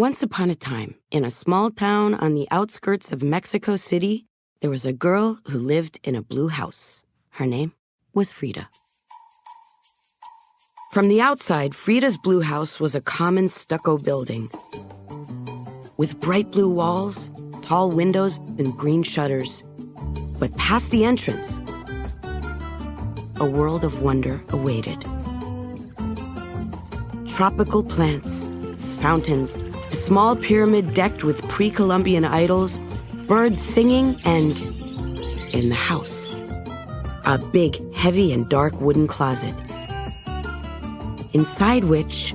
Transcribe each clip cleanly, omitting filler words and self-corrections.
Once upon a time, in a small town on the outskirts of Mexico City, there was a girl who lived in a blue house. Her name was Frida. From the outside, Frida's blue house was a common stucco building with bright blue walls, tall windows, and green shutters. But past the entrance, a world of wonder awaited. Tropical plants, fountains, a small pyramid decked with pre-Columbian idols, birds singing, and, in the house, a big, heavy, and dark wooden closet, inside which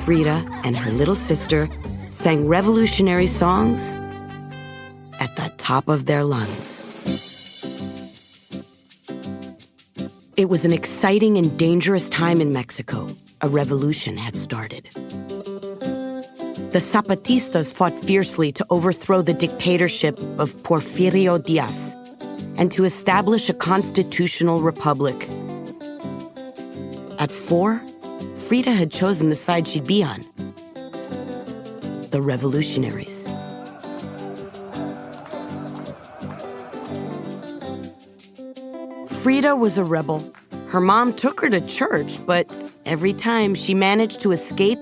Frida and her little sister sang revolutionary songs at the top of their lungs. It was an exciting and dangerous time in Mexico. A revolution had started. The Zapatistas fought fiercely to overthrow the dictatorship of Porfirio Díaz and to establish a constitutional republic. At 4, Frida had chosen the side she'd be on, the revolutionaries. Frida was a rebel. Her mom took her to church, but every time she managed to escape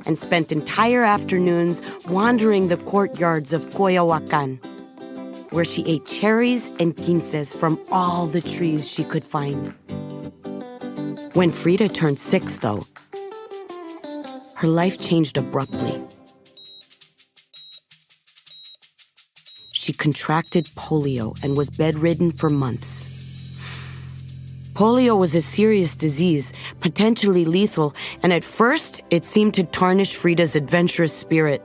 and spent entire afternoons wandering the courtyards of Coyoacán, where she ate cherries and quinces from all the trees she could find. When Frida turned 6, though, her life changed abruptly. She contracted polio and was bedridden for months. Polio was a serious disease, potentially lethal, and at first it seemed to tarnish Frida's adventurous spirit.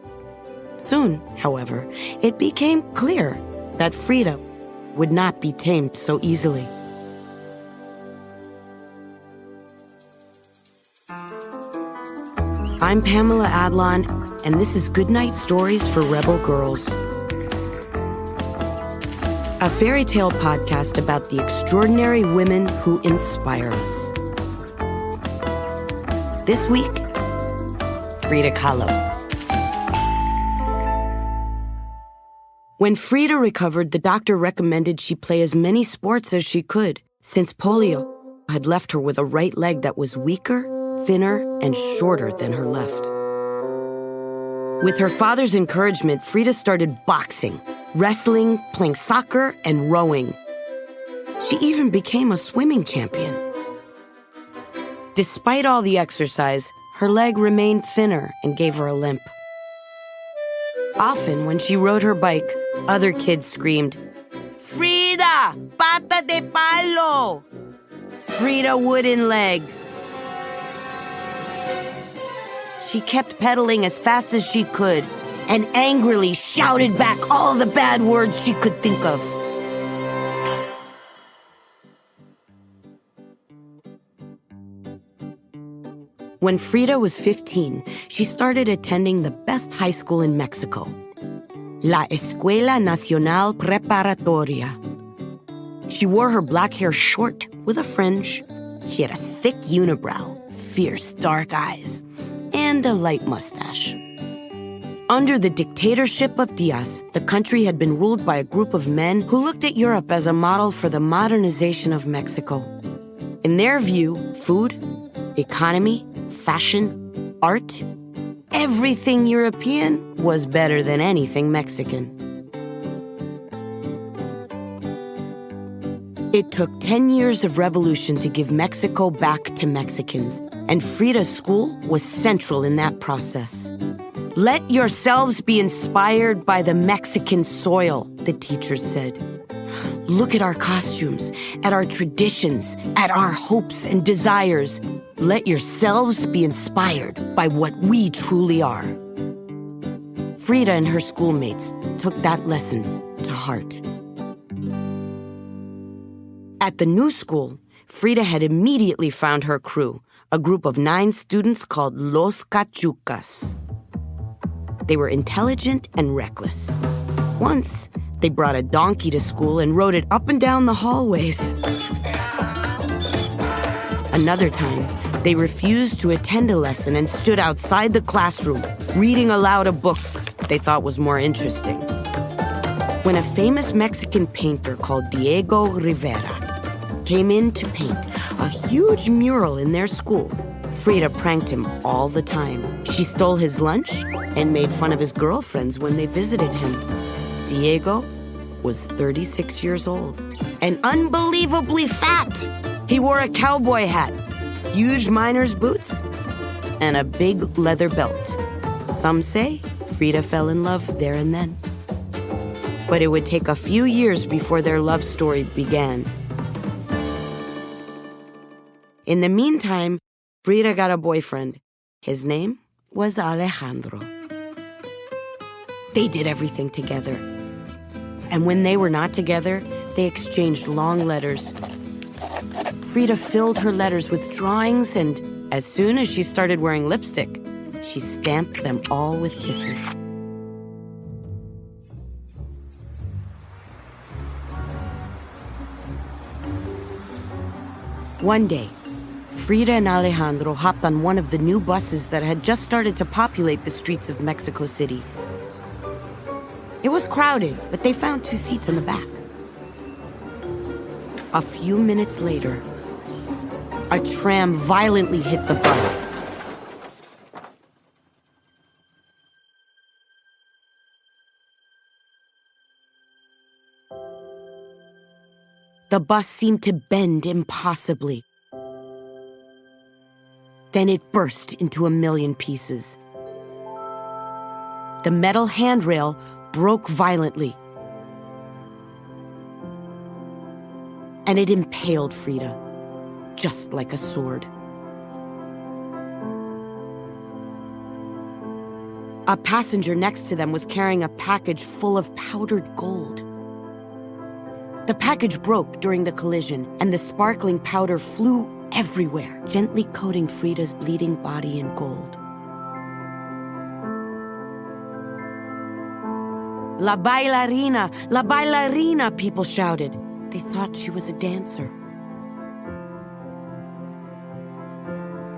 Soon, however, it became clear that Frida would not be tamed so easily. I'm Pamela Adlon, and this is Goodnight Stories for Rebel Girls, a fairy tale podcast about the extraordinary women who inspire us. This week, Frida Kahlo. When Frida recovered, the doctor recommended she play as many sports as she could, since polio had left her with a right leg that was weaker, thinner, and shorter than her left. With her father's encouragement, Frida started boxing, wrestling, playing soccer, and rowing. She even became a swimming champion. Despite all the exercise, her leg remained thinner and gave her a limp. Often, when she rode her bike, other kids screamed, "Frida, pata de palo! Frida, wooden leg!" She kept pedaling as fast as she could and angrily shouted back all the bad words she could think of. When Frida was 15, she started attending the best high school in Mexico, La Escuela Nacional Preparatoria. She wore her black hair short with a fringe. She had a thick unibrow, fierce dark eyes, and a light mustache. Under the dictatorship of Díaz, the country had been ruled by a group of men who looked at Europe as a model for the modernization of Mexico. In their view, food, economy, fashion, art, everything European was better than anything Mexican. It took 10 years of revolution to give Mexico back to Mexicans, and Frida's school was central in that process. Let yourselves be inspired by the Mexican soil, the teachers said. Look at our costumes, at our traditions, at our hopes and desires. Let yourselves be inspired by what we truly are. Frida and her schoolmates took that lesson to heart. At the new school, Frida had immediately found her crew, a group of 9 students called Los Cachucas. They were intelligent and reckless. Once, they brought a donkey to school and rode it up and down the hallways. Another time, they refused to attend a lesson and stood outside the classroom, reading aloud a book they thought was more interesting. When a famous Mexican painter called Diego Rivera came in to paint a huge mural in their school, Frida pranked him all the time. She stole his lunch and made fun of his girlfriends when they visited him. Diego was 36 years old and unbelievably fat. He wore a cowboy hat, huge miner's boots, and a big leather belt. Some say Frida fell in love there and then. But it would take a few years before their love story began. In the meantime, Frida got a boyfriend. His name was Alejandro. They did everything together. And when they were not together, they exchanged long letters. Frida filled her letters with drawings, and as soon as she started wearing lipstick, she stamped them all with kisses. One day, Frida and Alejandro hopped on one of the new buses that had just started to populate the streets of Mexico City. It was crowded, but they found 2 seats in the back. A few minutes later, a tram violently hit the bus. The bus seemed to bend impossibly. Then it burst into a million pieces. The metal handrail broke violently, and it impaled Frida, just like a sword. A passenger next to them was carrying a package full of powdered gold. The package broke during the collision, and the sparkling powder flew everywhere, gently coating Frida's bleeding body in gold. La bailarina, people shouted. They thought she was a dancer.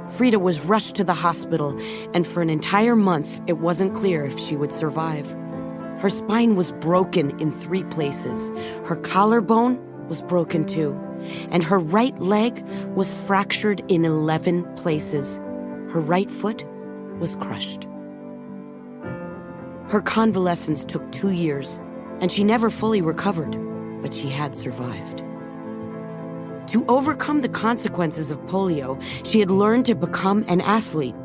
Frida was rushed to the hospital, and for an entire month, it wasn't clear if she would survive. Her spine was broken in 3 places. Her collarbone was broken too, and her right leg was fractured in 11 places. Her right foot was crushed. Her convalescence took 2 years, and she never fully recovered, but she had survived. To overcome the consequences of polio, she had learned to become an athlete.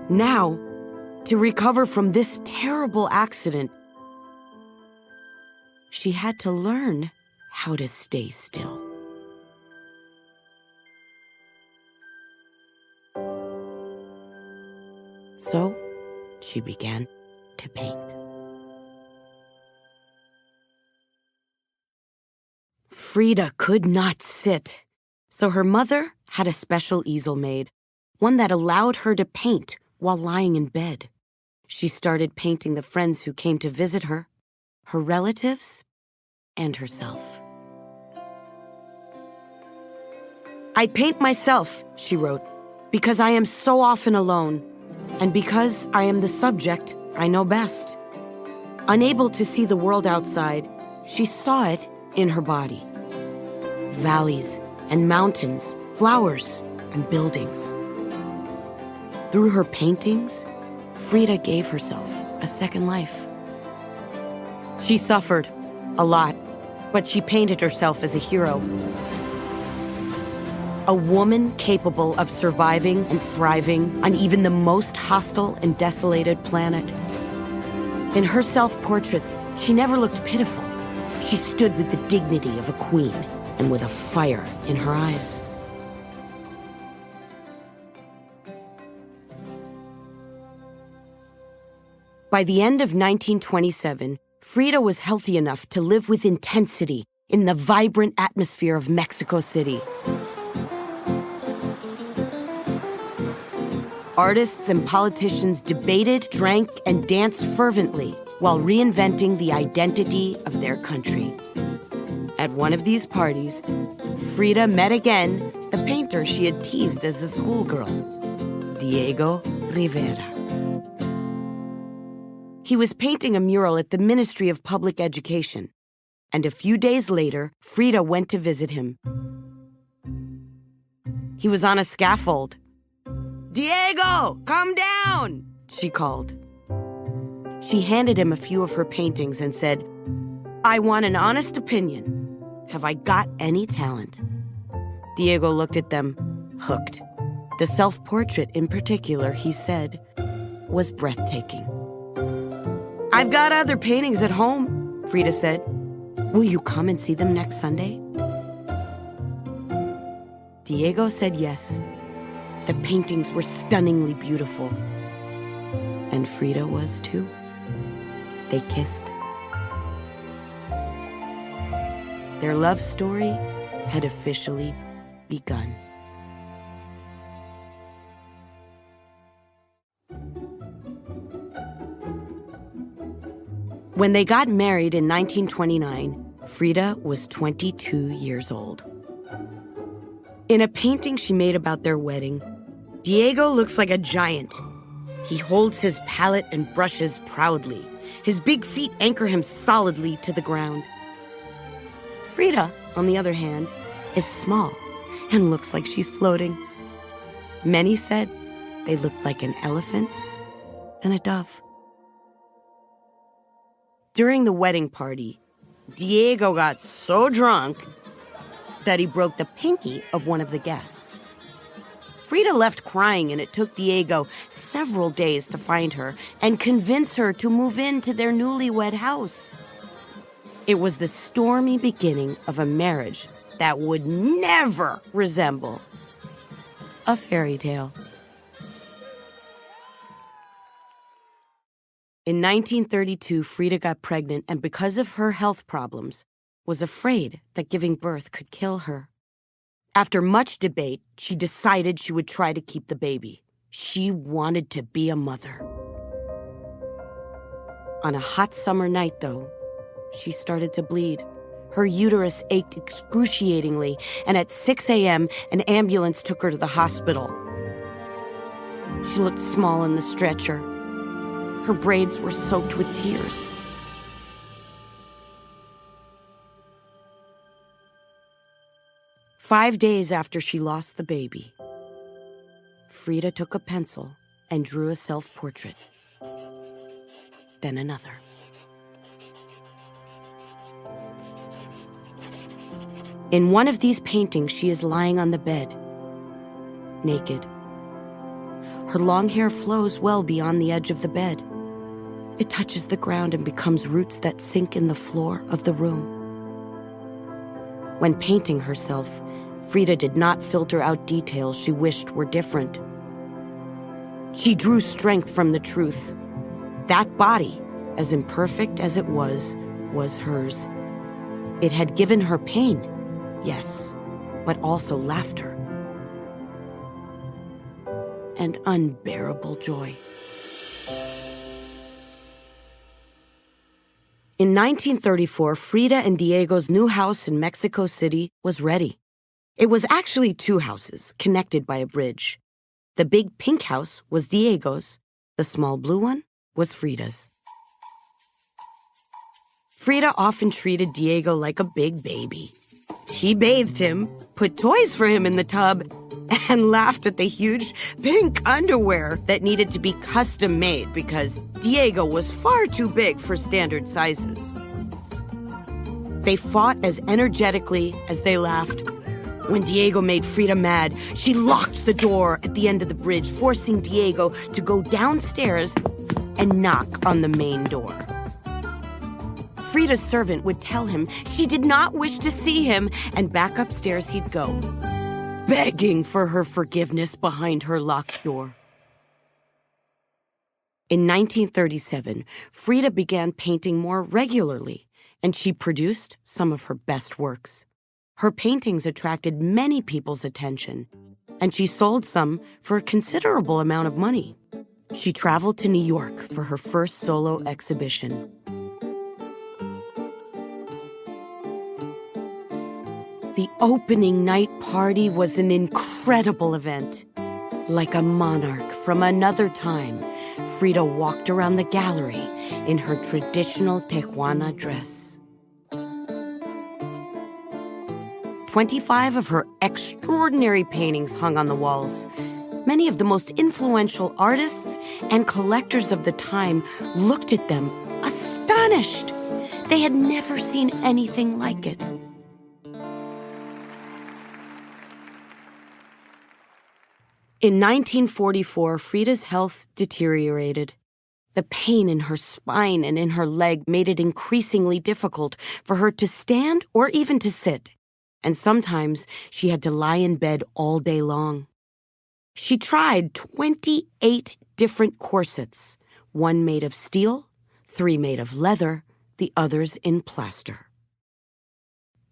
Now, to recover from this terrible accident, she had to learn how to stay still. So, she began to paint. Frida could not sit, so her mother had a special easel made, one that allowed her to paint while lying in bed. She started painting the friends who came to visit her, her relatives, and herself. I paint myself, she wrote, because I am so often alone, and because I am the subject I know best. Unable to see the world outside, she saw it in her body. Valleys and mountains, flowers and buildings. Through her paintings, Frida gave herself a second life. She suffered a lot, but she painted herself as a hero. A woman capable of surviving and thriving on even the most hostile and desolated planet. In her self-portraits, she never looked pitiful. She stood with the dignity of a queen and with a fire in her eyes. By the end of 1927, Frida was healthy enough to live with intensity in the vibrant atmosphere of Mexico City. Artists and politicians debated, drank, and danced fervently while reinventing the identity of their country. At one of these parties, Frida met again the painter she had teased as a schoolgirl, Diego Rivera. He was painting a mural at the Ministry of Public Education, and a few days later, Frida went to visit him. He was on a scaffold. "Diego, come down!" she called. She handed him a few of her paintings and said, "I want an honest opinion. Have I got any talent?" Diego looked at them, hooked. The self-portrait in particular, he said, was breathtaking. "I've got other paintings at home," Frida said. "Will you come and see them next Sunday?" Diego said yes. The paintings were stunningly beautiful. And Frida was too. They kissed. Their love story had officially begun. When they got married in 1929, Frida was 22 years old. In a painting she made about their wedding, Diego looks like a giant. He holds his palette and brushes proudly. His big feet anchor him solidly to the ground. Frida, on the other hand, is small and looks like she's floating. Many said they looked like an elephant and a dove. During the wedding party, Diego got so drunk that he broke the pinky of one of the guests. Frida left crying, and it took Diego several days to find her and convince her to move into their newlywed house. It was the stormy beginning of a marriage that would never resemble a fairy tale. In 1932, Frida got pregnant and because of her health problems, was afraid that giving birth could kill her. After much debate, she decided she would try to keep the baby. She wanted to be a mother. On a hot summer night, though, she started to bleed. Her uterus ached excruciatingly, and at 6 a.m., an ambulance took her to the hospital. She looked small in the stretcher. Her braids were soaked with tears. "5 days after she lost the baby, Frida took a pencil and drew a self-portrait. Then another. In one of these paintings, she is lying on the bed, naked. Her long hair flows well beyond the edge of the bed. It touches the ground and becomes roots that sink in the floor of the room. When painting herself, Frida did not filter out details she wished were different. She drew strength from the truth. That body, as imperfect as it was hers. It had given her pain, yes, but also laughter. And unbearable joy. In 1934, Frida and Diego's new house in Mexico City was ready. It was actually 2 houses connected by a bridge. The big pink house was Diego's. The small blue one was Frida's. Frida often treated Diego like a big baby. She bathed him, put toys for him in the tub, and laughed at the huge pink underwear that needed to be custom made because Diego was far too big for standard sizes. They fought as energetically as they laughed. When Diego made Frida mad, she locked the door at the end of the bridge, forcing Diego to go downstairs and knock on the main door. Frida's servant would tell him she did not wish to see him, and back upstairs he'd go, begging for her forgiveness behind her locked door. In 1937, Frida began painting more regularly, and she produced some of her best works. Her paintings attracted many people's attention, and she sold some for a considerable amount of money. She traveled to New York for her first solo exhibition. The opening night party was an incredible event. Like a monarch from another time, Frida walked around the gallery in her traditional Tijuana dress. 25 of her extraordinary paintings hung on the walls. Many of the most influential artists and collectors of the time looked at them, astonished. They had never seen anything like it. In 1944, Frida's health deteriorated. The pain in her spine and in her leg made it increasingly difficult for her to stand or even to sit, and sometimes she had to lie in bed all day long. She tried 28 different corsets, one made of steel, 3 made of leather, the others in plaster.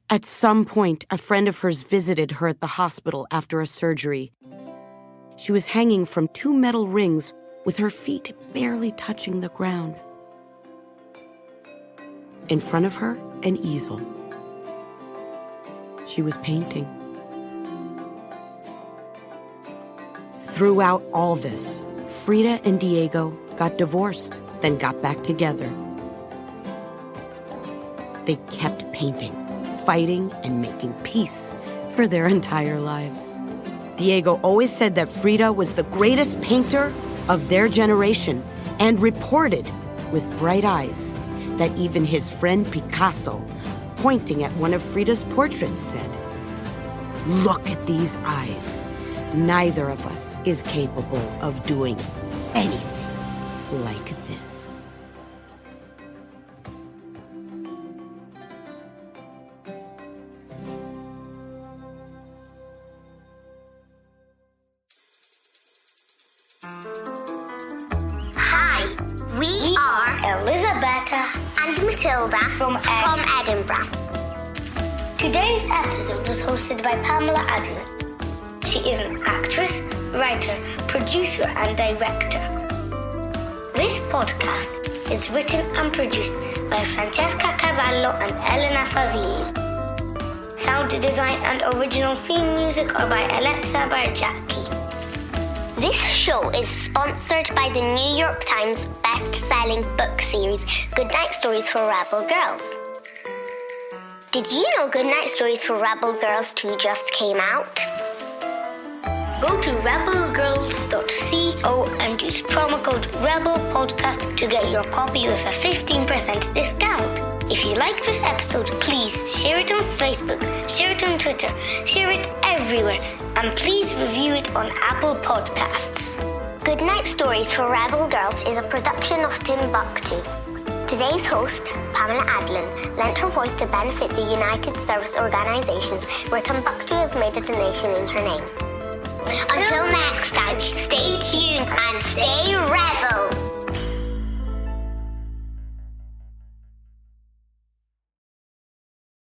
At some point, a friend of hers visited her at the hospital after a surgery. She was hanging from 2 metal rings with her feet barely touching the ground. In front of her, an easel. She was painting. Throughout all this, Frida and Diego got divorced, then got back together. They kept painting, fighting, and making peace for their entire lives. Diego always said that Frida was the greatest painter of their generation and reported with bright eyes that even his friend Picasso, pointing at one of Frida's portraits, said, "Look at these eyes. Neither of us is capable of doing anything like this." Hi, we are Elizabetta and Matilda from Edinburgh. Today's episode was hosted by Pamela Adlon. She is an actress, writer, producer, and director. This podcast is written and produced by Francesca Cavallo and Elena Favilli. Sound design and original theme music are by Elettra Bargiacchi. This show is sponsored by the New York Times best-selling book series Goodnight Stories for Rebel Girls. Did you know Goodnight Stories for Rebel Girls 2 just came out? Go to rebelgirls.co and use promo code REBELPODCAST to get your copy with a 15% discount. If you like this episode, please share it on Facebook, share it on Twitter, share it everywhere, and please review it on Apple Podcasts. Goodnight Stories for Rebel Girls is a production of Timbuktu. Today's host, Pamela Adlon, lent her voice to benefit the United Service Organizations, where Timbuktu has made a donation in her name. Until next time, stay tuned and stay rebel.